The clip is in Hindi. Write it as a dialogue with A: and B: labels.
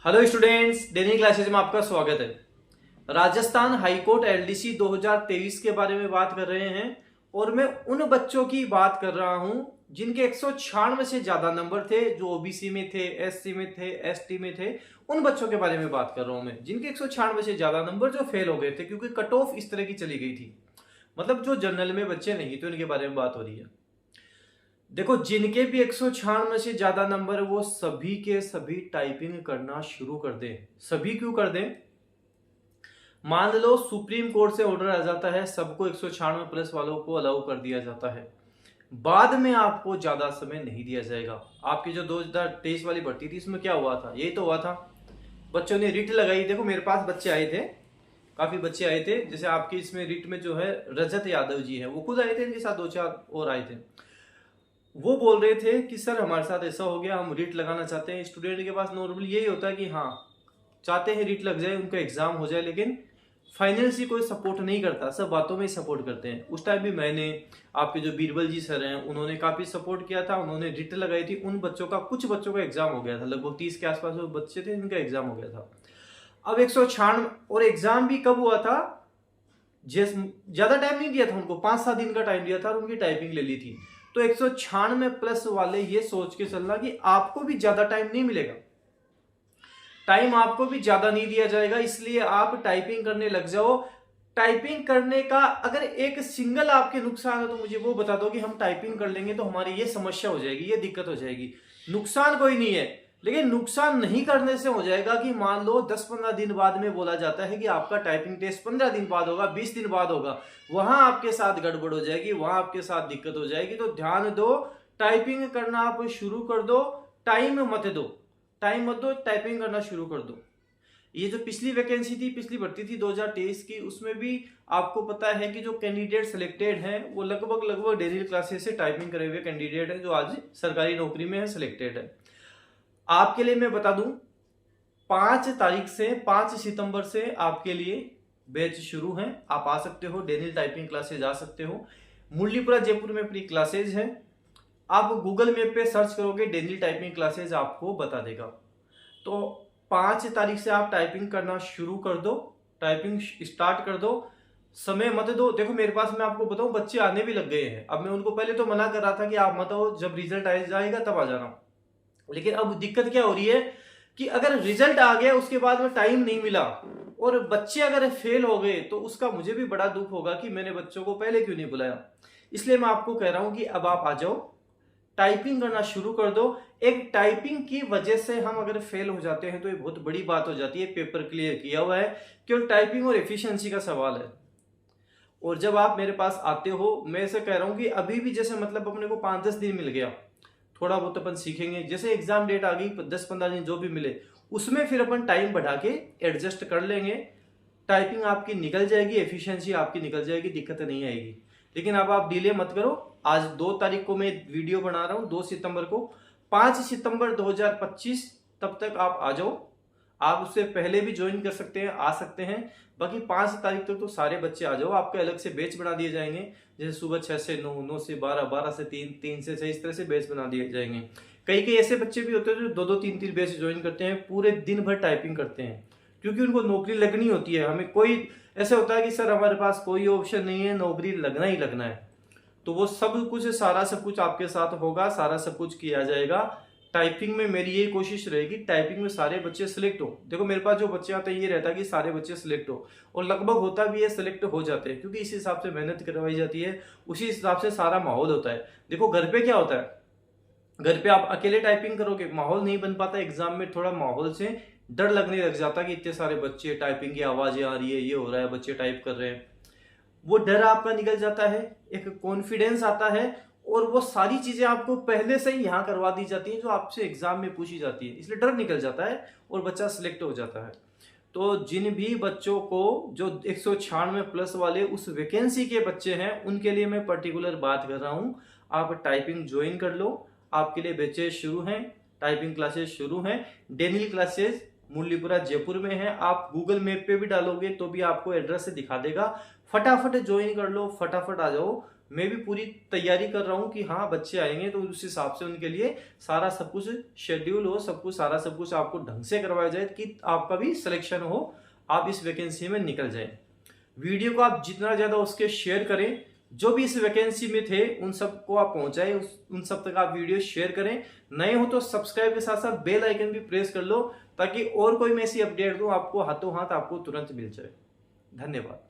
A: हेलो स्टूडेंट्स, डेली क्लासेज में आपका स्वागत है। राजस्थान हाईकोर्ट एलडीसी 2023 के बारे में बात कर रहे हैं और मैं उन बच्चों की बात कर रहा हूं जिनके 196 से ज्यादा नंबर थे, जो ओबीसी में थे, एससी में थे, एसटी में थे। उन बच्चों के बारे में बात कर रहा हूं मैं, जिनके 196 से ज्यादा नंबर जो फेल हो गए थे क्योंकि कट ऑफ इस तरह की चली गई थी। मतलब जो जनरल में बच्चे नहीं थे उनके बारे में बात हो रही है। देखो, जिनके भी 196 से ज्यादा नंबर, वो सभी के सभी टाइपिंग करना शुरू कर दें। सभी क्यों कर दें? मान लो सुप्रीम कोर्ट से ऑर्डर आ जाता है, सबको 196 प्लस वालों को अलाउ कर दिया जाता है, बाद में आपको ज्यादा समय नहीं दिया जाएगा। आपकी जो 2023 वाली भर्ती थी, इसमें क्या हुआ था? यही तो हुआ था, बच्चों ने रिट लगाई। देखो, मेरे पास बच्चे आए थे, काफी बच्चे आए थे। जैसे आपके इसमें रिट में जो है रजत यादव जी है, वो खुद आए थे, इनके साथ 2-4 और आए थे। वो बोल रहे थे कि सर हमारे साथ ऐसा हो गया, हम रीट लगाना चाहते हैं। स्टूडेंट के पास नॉर्मली यही होता है कि हाँ, चाहते हैं रीट लग जाए, उनका एग्जाम हो जाए, लेकिन फाइनेंशियली कोई सपोर्ट नहीं करता, सब बातों में ही सपोर्ट करते हैं। उस टाइम भी मैंने, आपके जो बीरबल जी सर हैं, उन्होंने काफी सपोर्ट किया था। उन्होंने रिट लगाई थी, उन बच्चों का, कुछ बच्चों का एग्जाम हो गया था। लगभग 30 के आसपास जो बच्चे थे, इनका एग्जाम हो गया था। अब 196, और एग्जाम भी कब हुआ था? ज्यादा टाइम नहीं दिया था उनको, 5-7 दिन का टाइम दिया था और उनकी टाइपिंग ले ली थी। तो 196 प्लस वाले ये सोच के चलना कि आपको भी ज्यादा टाइम नहीं मिलेगा, टाइम आपको भी ज्यादा नहीं दिया जाएगा, इसलिए आप टाइपिंग करने लग जाओ। टाइपिंग करने का अगर एक सिंगल आपके नुकसान है तो मुझे वो बता दो कि हम टाइपिंग कर लेंगे तो हमारी ये समस्या हो जाएगी, ये दिक्कत हो जाएगी। नुकसान कोई नहीं है, लेकिन नुकसान नहीं करने से हो जाएगा कि मान लो 10-15 दिन बाद में बोला जाता है कि आपका टाइपिंग टेस्ट 15 दिन बाद होगा, 20 दिन बाद होगा, वहां आपके साथ गड़बड़ हो जाएगी, वहां आपके साथ दिक्कत हो जाएगी। तो ध्यान दो, टाइपिंग करना आप शुरू कर दो, टाइम मत दो, टाइम मत दो, टाइपिंग करना शुरू कर दो। ये जो पिछली वैकेंसी थी, पिछली भर्ती थी 2023 की, उसमें भी आपको पता है कि जो कैंडिडेट सिलेक्टेड हैं वो लगभग डेली क्लासेस से टाइपिंग करे हुए कैंडिडेट हैं, जो आज सरकारी नौकरी में है, सिलेक्टेड है। आपके लिए मैं बता दूं, 5 तारीख से 5 सितंबर से आपके लिए बैच शुरू है। आप आ सकते हो, डेली टाइपिंग क्लासेज आ सकते हो। मुरलीपुरा जयपुर में प्री क्लासेज है। आप गूगल मैप पे सर्च करोगे डेली टाइपिंग क्लासेज, आपको बता देगा। तो 5 तारीख से आप टाइपिंग करना शुरू कर दो, टाइपिंग स्टार्ट कर दो, समय मत दो। देखो, मेरे पास, मैं आपको बताऊं, बच्चे आने भी लग गए हैं। अब मैं उनको पहले तो मना कर रहा था कि आप मत आओ, जब रिजल्ट आ जाएगा तब आ जाना, लेकिन अब दिक्कत क्या हो रही है कि अगर रिजल्ट आ गया, उसके बाद में टाइम नहीं मिला और बच्चे अगर फेल हो गए, तो उसका मुझे भी बड़ा दुख होगा कि मैंने बच्चों को पहले क्यों नहीं बुलाया। इसलिए मैं आपको कह रहा हूं कि अब आप आ जाओ, टाइपिंग करना शुरू कर दो। एक टाइपिंग की वजह से हम अगर फेल हो जाते हैं तो ये बहुत बड़ी बात हो जाती है। पेपर क्लियर किया हुआ है, केवल टाइपिंग और एफिशिएंसी का सवाल है। और जब आप मेरे पास आते हो, मैं ऐसे कह रहा हूं कि अभी भी जैसे मतलब अपने को 5-10 दिन मिल गया, थोड़ा बहुत अपन सीखेंगे। जैसे एग्जाम डेट आ गई, 10-15 दिन जो भी मिले, उसमें फिर अपन टाइम बढ़ा के एडजस्ट कर लेंगे। टाइपिंग आपकी निकल जाएगी, एफिशिएंसी आपकी निकल जाएगी, दिक्कत नहीं आएगी। लेकिन अब आप डिले मत करो। आज 2 तारीख को मैं वीडियो बना रहा हूं, 2 सितंबर को, 5 सितंबर 2025 तब तक आप आ जाओ। आप उससे पहले भी ज्वाइन कर सकते हैं, आ सकते हैं। बाकी 5 तारीख तक तो सारे बच्चे आ जाओ। आपके अलग से बैच बना दिए जाएंगे, जैसे सुबह 6 से 9, 9 से 12, 12 से 3, 3 से 6, इस तरह से बैच बना दिए जाएंगे। कई कई ऐसे बच्चे भी होते हैं जो 2-2, 3-3 बैच ज्वाइन करते हैं, पूरे दिन भर टाइपिंग करते हैं, क्योंकि उनको नौकरी लगनी होती है। हमें कोई ऐसा होता है कि सर हमारे पास कोई ऑप्शन नहीं है, नौकरी लगना ही लगना है, तो वो सब कुछ, सारा सब कुछ आपके साथ होगा, सारा सब कुछ किया जाएगा। टाइपिंग में मेरी यही कोशिश रहेगी, टाइपिंग में सारे बच्चे सिलेक्ट हो। देखो, मेरे पास जो बच्चे आते हैं, ये रहता है कि सारे बच्चे सिलेक्ट हो, और लगभग होता भी है, सिलेक्ट हो जाते हैं, क्योंकि इस हिसाब से मेहनत करवाई जाती है, उसी हिसाब से सारा माहौल होता है। देखो, घर पे क्या होता है, घर पे आप अकेले टाइपिंग करोगे, माहौल नहीं बन पाता। एग्जाम में थोड़ा माहौल से डर लगने लग जाता कि इतने सारे बच्चे, टाइपिंग की आवाजें आ रही है, ये हो रहा है, बच्चे टाइप कर रहे हैं। वो डर आपका निकल जाता है, एक कॉन्फिडेंस आता है, और वो सारी चीजें आपको पहले से ही यहाँ करवा दी जाती हैं जो आपसे एग्जाम में पूछी जाती है, इसलिए डर निकल जाता है और बच्चा सिलेक्ट हो जाता है। तो जिन भी बच्चों को, जो 196 प्लस वाले उस वैकेंसी के बच्चे हैं, उनके लिए मैं पर्टिकुलर बात कर रहा हूं। आप टाइपिंग ज्वाइन कर लो, आपके लिए बैचेस शुरू हैं, टाइपिंग क्लासेस शुरू हैं। डेली क्लासेस मुरलीपुरा जयपुर में है। आप गूगल मैप पे भी डालोगे तो भी आपको एड्रेस से दिखा देगा। फटाफट ज्वाइन कर लो, फटाफट आ जाओ। मैं भी पूरी तैयारी कर रहा हूँ कि हाँ बच्चे आएंगे तो उस हिसाब से उनके लिए सारा सब कुछ शेड्यूल हो, सब कुछ सारा सब कुछ आपको ढंग से करवाया जाए कि आपका भी सिलेक्शन हो, आप इस वैकेंसी में निकल जाए। वीडियो को आप जितना ज्यादा उसके शेयर करें, जो भी इस वैकेंसी में थे उन सबको आप पहुंचाएं, उन सब तक आप वीडियो शेयर करें। नए हो तो सब्सक्राइब के साथ साथ बेल आइकन भी प्रेस कर लो, ताकि और कोई मैं ऐसी अपडेट दूं आपको हाथों हाथ आपको तुरंत मिल जाए। धन्यवाद।